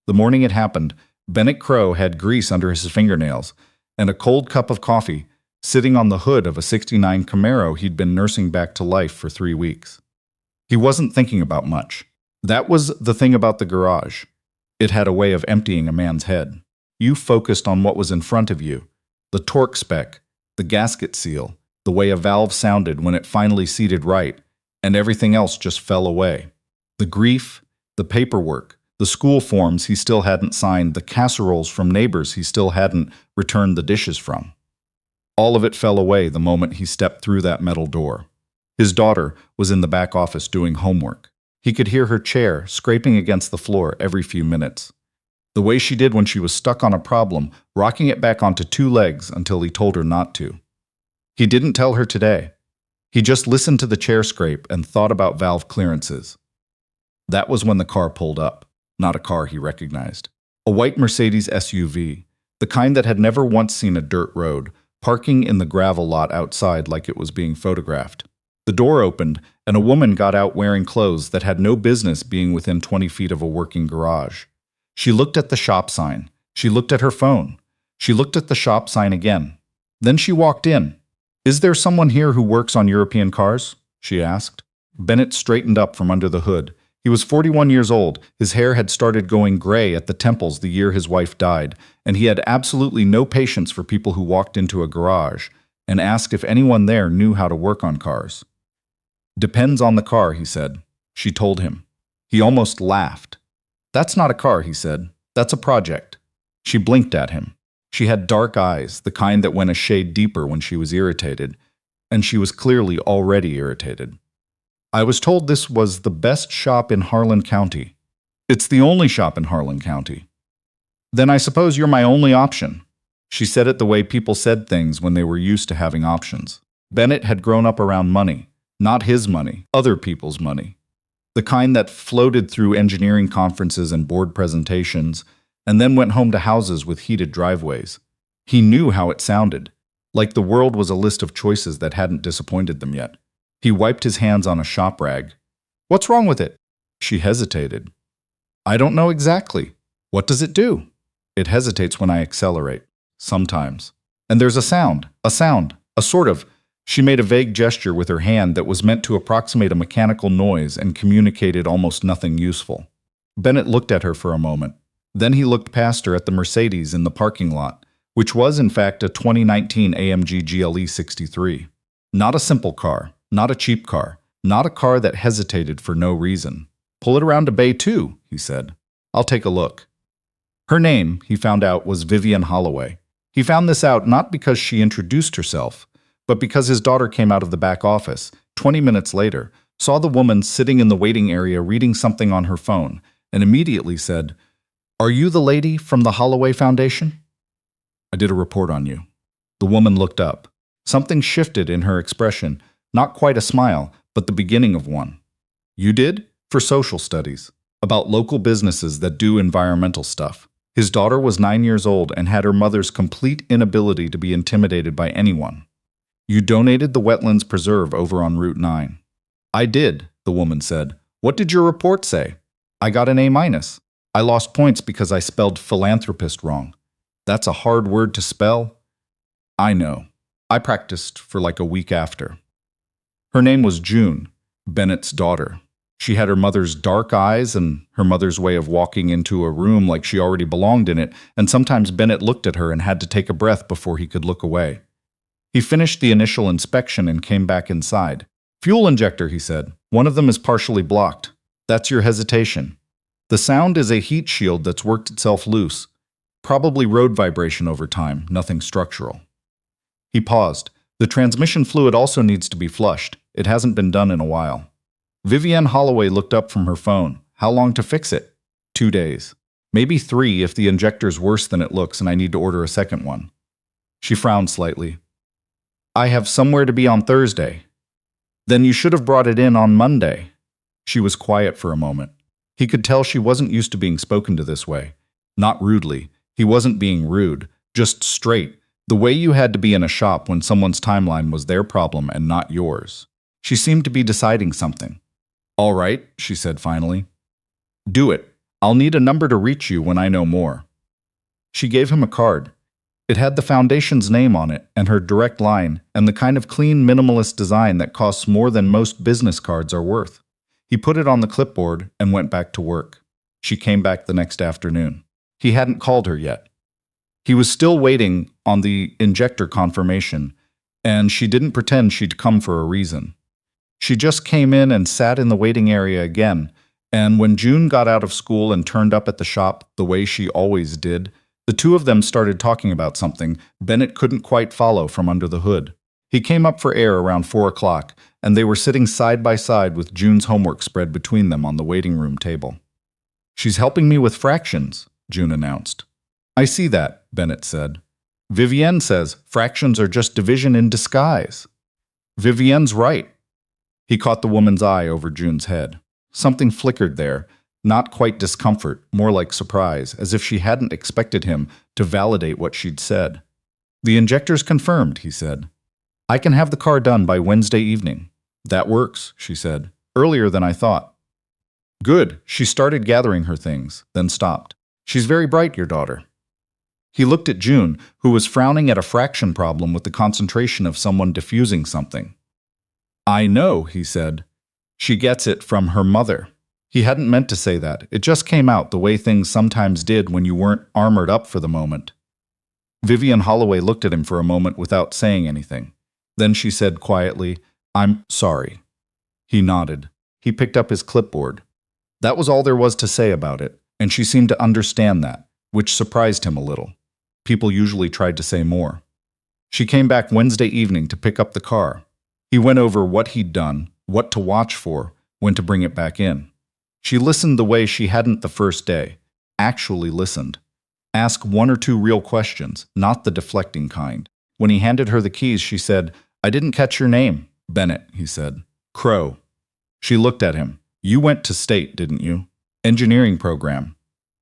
The morning it happened, Bennett Crowe had grease under his fingernails and a cold cup of coffee sitting on the hood of a '69 Camaro he'd been nursing back to life for 3 weeks. He wasn't thinking about much. That was the thing about the garage. It had a way of emptying a man's head. You focused on what was in front of you, the torque spec, the gasket seal, the way a valve sounded when it finally seated right, and everything else just fell away. The grief, the paperwork, the school forms he still hadn't signed, the casseroles from neighbors he still hadn't returned the dishes from. All of it fell away the moment he stepped through that metal door. His daughter was in the back office doing homework. He could hear her chair scraping against the floor every few minutes. The way she did when she was stuck on a problem, rocking it back onto 2 legs until he told her not to. He didn't tell her today. He just listened to the chair scrape and thought about valve clearances. That was when the car pulled up. Not a car he recognized. A white Mercedes SUV, the kind that had never once seen a dirt road, parking in the gravel lot outside like it was being photographed. The door opened, and a woman got out wearing clothes that had no business being within 20 feet of a working garage. She looked at the shop sign. She looked at her phone. She looked at the shop sign again. Then she walked in. "Is there someone here who works on European cars?" she asked. Bennett straightened up from under the hood. He was 41 years old. His hair had started going gray at the temples the year his wife died, and he had absolutely no patience for people who walked into a garage and asked if anyone there knew how to work on cars. "Depends on the car," he said. She told him. He almost laughed. "That's not a car," he said. "That's a project." She blinked at him. She had dark eyes, the kind that went a shade deeper when she was irritated, and she was clearly already irritated. "I was told this was the best shop in Harlan County." "It's the only shop in Harlan County." "Then I suppose you're my only option." She said it the way people said things when they were used to having options. Bennett had grown up around money. Not his money, other people's money. The kind that floated through engineering conferences and board presentations, and then went home to houses with heated driveways. He knew how it sounded, like the world was a list of choices that hadn't disappointed them yet. He wiped his hands on a shop rag. "What's wrong with it?" She hesitated. "I don't know exactly." "What does it do?" "It hesitates when I accelerate. Sometimes. And there's a sound, a sort of..." She made a vague gesture with her hand that was meant to approximate a mechanical noise and communicated almost nothing useful. Bennett looked at her for a moment. Then he looked past her at the Mercedes in the parking lot, which was in fact a 2019 AMG GLE 63. Not a simple car, not a cheap car, not a car that hesitated for no reason. "Pull it around to Bay 2, he said. "I'll take a look." Her name, he found out, was Vivienne Holloway. He found this out not because she introduced herself, but because his daughter came out of the back office, 20 minutes later, saw the woman sitting in the waiting area reading something on her phone, and immediately said, "Are you the lady from the Holloway Foundation?" "I did a report on you." The woman looked up. Something shifted in her expression, not quite a smile, but the beginning of one. "You did?" "For social studies. About local businesses that do environmental stuff." His daughter was 9 years old and had her mother's complete inability to be intimidated by anyone. "You donated the wetlands preserve over on Route 9. "I did," the woman said. "What did your report say?" "I got an A-. I lost points because I spelled philanthropist wrong." "That's a hard word to spell." "I know. I practiced for like a week after." Her name was June, Bennett's daughter. She had her mother's dark eyes and her mother's way of walking into a room like she already belonged in it, and sometimes Bennett looked at her and had to take a breath before he could look away. He finished the initial inspection and came back inside. "Fuel injector," he said. "One of them is partially blocked. That's your hesitation. The sound is a heat shield that's worked itself loose. Probably road vibration over time, nothing structural." He paused. "The transmission fluid also needs to be flushed. It hasn't been done in a while." Vivienne Holloway looked up from her phone. "How long to fix it?" 2 days. "Maybe 3 if the injector's worse than it looks and I need to order a second one." She frowned slightly. "I have somewhere to be on Thursday." "Then you should have brought it in on Monday." She was quiet for a moment. He could tell she wasn't used to being spoken to this way. Not rudely. He wasn't being rude. Just straight. The way you had to be in a shop when someone's timeline was their problem and not yours. She seemed to be deciding something. "All right," she said finally. "Do it. I'll need a number to reach you when I know more. She gave him a card. It had the foundation's name on it and her direct line and the kind of clean minimalist design that costs more than most business cards are worth. He put it on the clipboard and went back to work. She came back the next afternoon. He hadn't called her yet. He was still waiting on the injector confirmation, and she didn't pretend she'd come for a reason. She just came in and sat in the waiting area again, and when June got out of school and turned up at the shop the way she always did, the two of them started talking about something Bennett couldn't quite follow from under the hood. He came up for air around 4 o'clock, and they were sitting side by side with June's homework spread between them on the waiting room table. "She's helping me with fractions," June announced. "I see that," Bennett said. "Vivienne says fractions are just division in disguise." "Vivienne's right." He caught the woman's eye over June's head. Something flickered there, not quite discomfort, more like surprise, as if she hadn't expected him to validate what she'd said. "The injector's confirmed," he said. "I can have the car done by Wednesday evening." "That works," she said. "Earlier than I thought." "Good." She started gathering her things, then stopped. "She's very bright, your daughter." He looked at June, who was frowning at a fraction problem with the concentration of someone diffusing something. "I know," he said. "She gets it from her mother." He hadn't meant to say that. It just came out the way things sometimes did when you weren't armored up for the moment. Vivienne Holloway looked at him for a moment without saying anything. Then she said quietly, "I'm sorry." He nodded. He picked up his clipboard. That was all there was to say about it, and she seemed to understand that, which surprised him a little. People usually tried to say more. She came back Wednesday evening to pick up the car. He went over what he'd done, what to watch for, when to bring it back in. She listened the way she hadn't the first day. Actually listened. Asked 1 or 2 real questions, not the deflecting kind. When he handed her the keys, she said, "I didn't catch your name." "Bennett," he said. "Crowe." She looked at him. "You went to state, didn't you?" "Engineering program."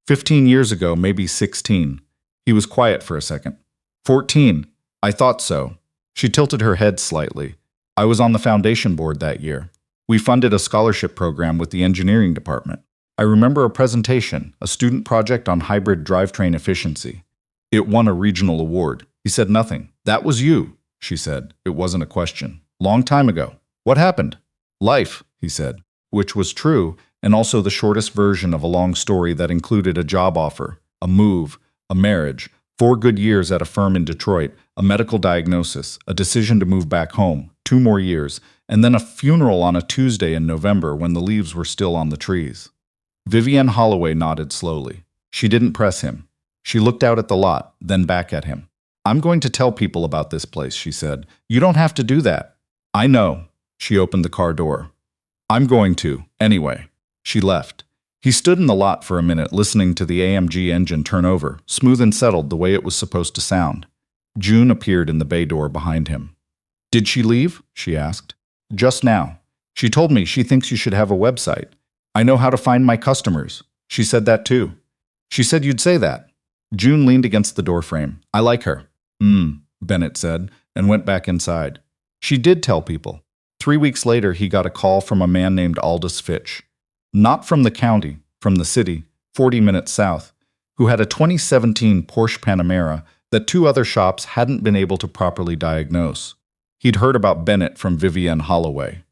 15 years ago, maybe 16. He was quiet for a second. 14. I thought so. She tilted her head slightly. I was on the foundation board that year. We funded a scholarship program with the engineering department. I remember a presentation, a student project on hybrid drivetrain efficiency. It won a regional award. He said nothing. "That was you," she said. It wasn't a question. "Long time ago. What happened?" "Life," he said, which was true, and also the shortest version of a long story that included a job offer, a move, a marriage, 4 good years at a firm in Detroit, a medical diagnosis, a decision to move back home, 2 more years, and then a funeral on a Tuesday in November when the leaves were still on the trees. Vivienne Holloway nodded slowly. She didn't press him. She looked out at the lot, then back at him. "I'm going to tell people about this place," she said. "You don't have to do that." "I know." She opened the car door. "I'm going to, anyway." She left. He stood in the lot for a minute listening to the AMG engine turn over, smooth and settled the way it was supposed to sound. June appeared in the bay door behind him. "Did she leave?" she asked. "Just now. She told me she thinks you should have a website. I know how to find my customers." She said that too. "She said you'd say that." June leaned against the doorframe. "I like her." Bennett said, and went back inside. She did tell people. 3 weeks later, he got a call from a man named Aldous Fitch. Not from the county, from the city, 40 minutes south, who had a 2017 Porsche Panamera that 2 other shops hadn't been able to properly diagnose. He'd heard about Bennett from Vivienne Holloway.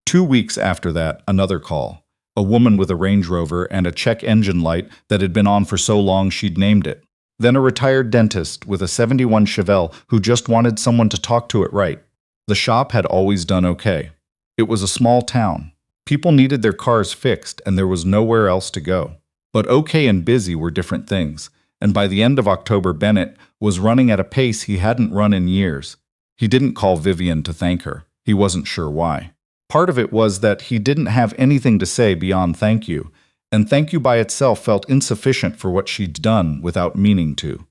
2 weeks after that, another call. A woman with a Range Rover and a check engine light that had been on for so long she'd named it. Then a retired dentist with a 71 Chevelle who just wanted someone to talk to it right. The shop had always done okay. It was a small town. People needed their cars fixed, and there was nowhere else to go. But okay and busy were different things, and by the end of October, Bennett was running at a pace he hadn't run in years. He didn't call Vivienne to thank her. He wasn't sure why. Part of it was that he didn't have anything to say beyond thank you, and thank you by itself felt insufficient for what she'd done without meaning to.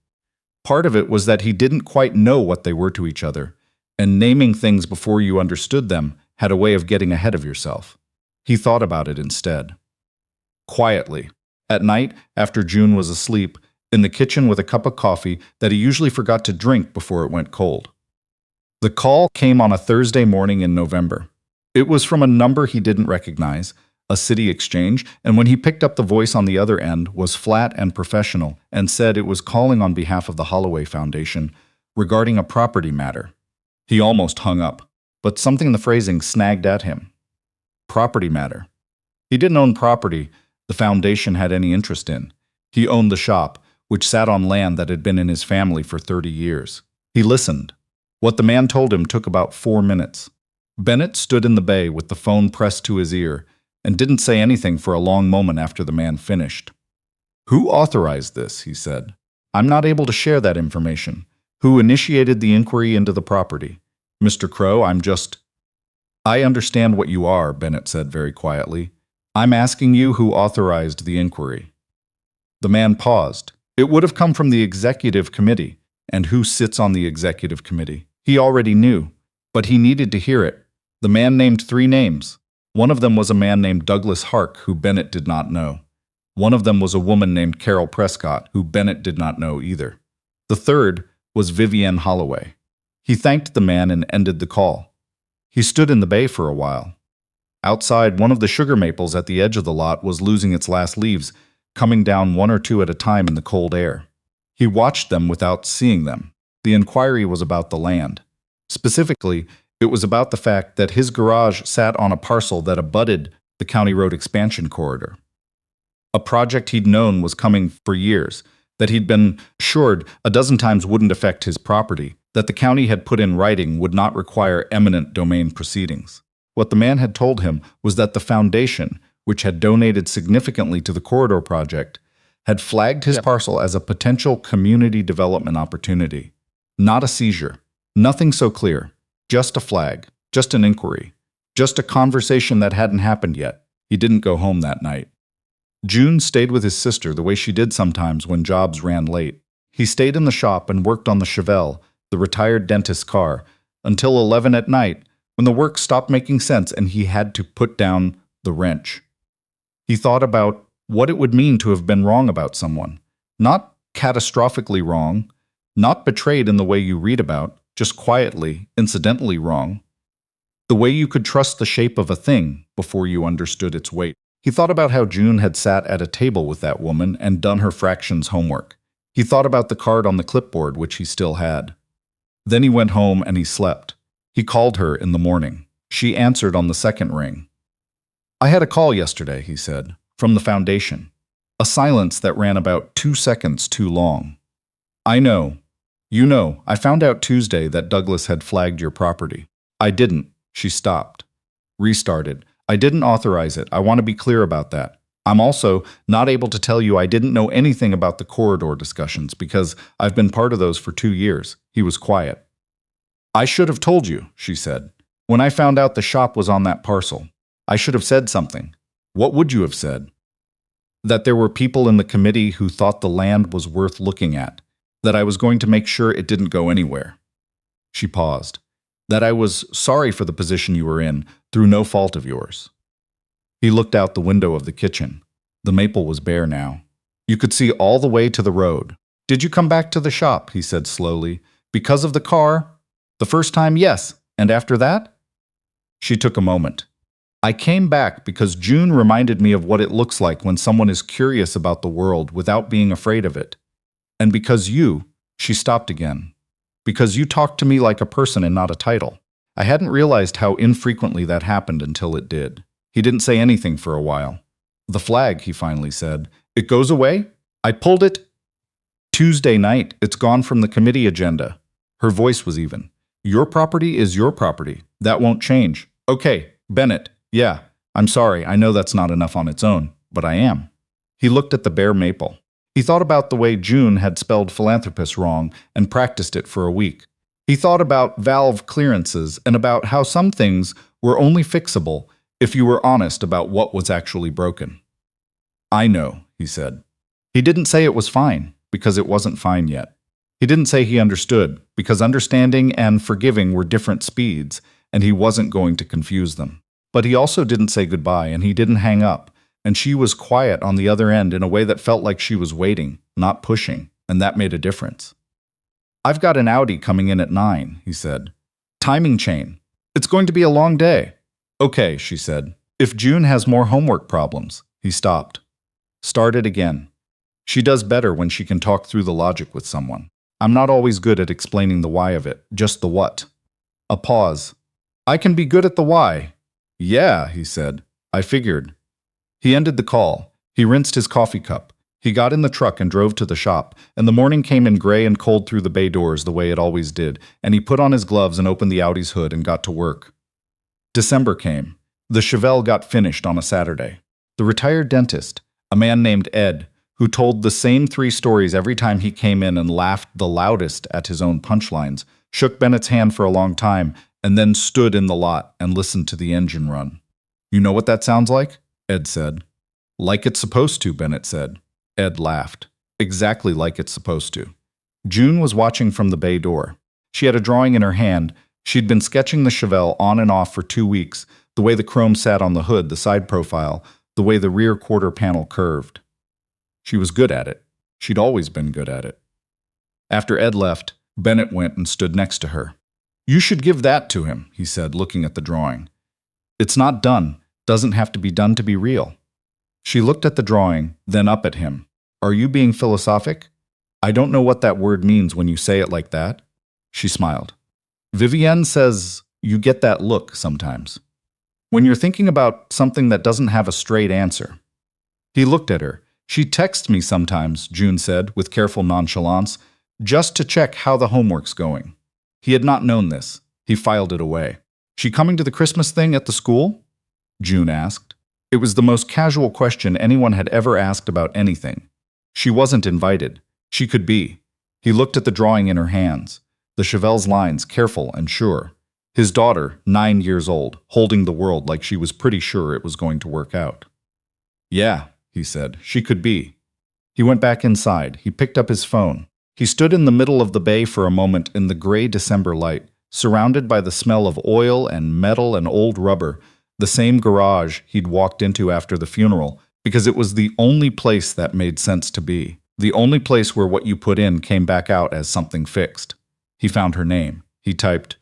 Part of it was that he didn't quite know what they were to each other, and naming things before you understood them had a way of getting ahead of yourself. He thought about it instead. Quietly, at night, after June was asleep, in the kitchen with a cup of coffee that he usually forgot to drink before it went cold. The call came on a Thursday morning in November. It was from a number he didn't recognize, a city exchange, and when he picked up the voice on the other end was flat and professional and said it was calling on behalf of the Holloway Foundation regarding a property matter. He almost hung up, but something in the phrasing snagged at him. Property matter. He didn't own property the foundation had any interest in. He owned the shop, which sat on land that had been in his family for 30 years. He listened. What the man told him took about 4 minutes. Bennett stood in the bay with the phone pressed to his ear and didn't say anything for a long moment after the man finished. "Who authorized this?" he said. "I'm not able to share that information. Who initiated the inquiry into the property? Mr. Crowe, I understand what you are," Bennett said very quietly. "I'm asking you who authorized the inquiry." The man paused. It would have come from the executive committee. And who sits on the executive committee? He already knew, but he needed to hear it. The man named 3 names. One of them was a man named Douglas Hark, who Bennett did not know. One of them was a woman named Carol Prescott, who Bennett did not know either. The third was Vivienne Holloway. He thanked the man and ended the call. He stood in the bay for a while. Outside, one of the sugar maples at the edge of the lot was losing its last leaves, coming down 1 or 2 at a time in the cold air. He watched them without seeing them. The inquiry was about the land. Specifically, it was about the fact that his garage sat on a parcel that abutted the County Road Expansion Corridor. A project he'd known was coming for years, that he'd been assured a dozen times wouldn't affect his property, that the county had put in writing would not require eminent domain proceedings. What the man had told him was that the foundation, which had donated significantly to the corridor project, had flagged his parcel as a potential community development opportunity. Not a seizure. Nothing so clear. Just a flag. Just an inquiry. Just a conversation that hadn't happened yet. He didn't go home that night. June stayed with his sister the way she did sometimes when jobs ran late. He stayed in the shop and worked on the Chevelle, the retired dentist's car, until 11 at night, when the work stopped making sense and he had to put down the wrench. He thought about what it would mean to have been wrong about someone. Not catastrophically wrong, not betrayed in the way you read about, just quietly, incidentally wrong. The way you could trust the shape of a thing before you understood its weight. He thought about how June had sat at a table with that woman and done her fractions homework. He thought about the card on the clipboard, which he still had. Then he went home and he slept. He called her in the morning. She answered on the second ring. "I had a call yesterday," he said, "from the foundation." A silence that ran about 2 seconds too long. "I know. You know, I found out Tuesday that Douglas had flagged your property." "I didn't." She stopped. Restarted. "I didn't authorize it. I want to be clear about that. I'm also not able to tell you I didn't know anything about the corridor discussions because I've been part of those for 2 years. He was quiet. "I should have told you," she said. "When I found out the shop was on that parcel, I should have said something." "What would you have said?" "That there were people in the committee who thought the land was worth looking at. That I was going to make sure it didn't go anywhere." She paused. "That I was sorry for the position you were in, through no fault of yours." He looked out the window of the kitchen. The maple was bare now. You could see all the way to the road. "Did you come back to the shop?" he said slowly. "Because of the car?" "The first time, yes. And after that?" She took a moment. "I came back because June reminded me of what it looks like when someone is curious about the world without being afraid of it. And because you," she stopped again, "because you talked to me like a person and not a title. I hadn't realized how infrequently that happened until it did." He didn't say anything for a while. "The flag," he finally said. "It goes away? I pulled it Tuesday night. It's gone from the committee agenda." Her voice was even. "Your property is your property. That won't change." "Okay, Bennett. Yeah, I'm sorry. I know that's not enough on its own, but I am." He looked at the bare maple. He thought about the way June had spelled Philanthropist wrong and practiced it for a week. He thought about valve clearances and about how some things were only fixable if you were honest about what was actually broken. "I know," he said. He didn't say it was fine, because it wasn't fine yet. He didn't say he understood, because understanding and forgiving were different speeds, and he wasn't going to confuse them. But he also didn't say goodbye, and he didn't hang up, and she was quiet on the other end in a way that felt like she was waiting, not pushing, and that made a difference. "I've got an Audi coming in at 9, he said. "Timing chain. It's going to be a long day." "Okay," she said. If June has more homework problems, he stopped. Started again. She does better when she can talk through the logic with someone. I'm not always good at explaining the why of it, just the what. A pause. I can be good at the why. Yeah, he said. I figured. He ended the call. He rinsed his coffee cup. He got in the truck and drove to the shop, and the morning came in gray and cold through the bay doors the way it always did, and he put on his gloves and opened the Audi's hood and got to work. December came. The Chevelle got finished on a Saturday. The retired dentist, a man named Ed, who told the same 3 stories every time he came in and laughed the loudest at his own punchlines, shook Bennett's hand for a long time, and then stood in the lot and listened to the engine run. You know what that sounds like? Ed said. Like it's supposed to, Bennett said. Ed laughed. Exactly like it's supposed to. June was watching from the bay door. She had a drawing in her hand. She'd been sketching the Chevelle on and off for 2 weeks, the way the chrome sat on the hood, the side profile, the way the rear quarter panel curved. She was good at it. She'd always been good at it. After Ed left, Bennett went and stood next to her. You should give that to him, he said, looking at the drawing. It's not done. Doesn't have to be done to be real. She looked at the drawing, then up at him. Are you being philosophic? I don't know what that word means when you say it like that. She smiled. Vivienne says you get that look sometimes. When you're thinking about something that doesn't have a straight answer. He looked at her. She texts me sometimes, June said, with careful nonchalance, just to check how the homework's going. He had not known this. He filed it away. She coming to the Christmas thing at the school? June asked. It was the most casual question anyone had ever asked about anything. She wasn't invited. She could be. He looked at the drawing in her hands, the Chevelle's lines careful and sure. His daughter, 9 years old, holding the world like she was pretty sure it was going to work out. Yeah, he said, she could be. He went back inside. He picked up his phone. He stood in the middle of the bay for a moment in the gray December light, surrounded by the smell of oil and metal and old rubber, the same garage he'd walked into after the funeral, because it was the only place that made sense to be, the only place where what you put in came back out as something fixed. He found her name. He typed,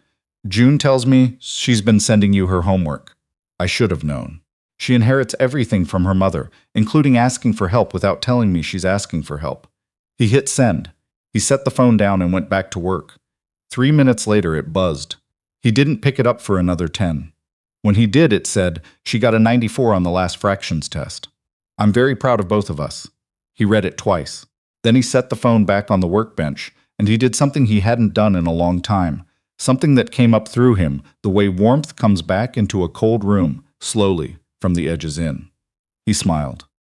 June tells me she's been sending you her homework. I should have known. She inherits everything from her mother, including asking for help without telling me she's asking for help. He hit send. He set the phone down and went back to work. 3 minutes later, it buzzed. He didn't pick it up for another 10. When he did, it said, she got a 94 on the last fractions test. I'm very proud of both of us. He read it twice. Then he set the phone back on the workbench, and he did something he hadn't done in a long time, something that came up through him the way warmth comes back into a cold room, slowly, from the edges in. He smiled.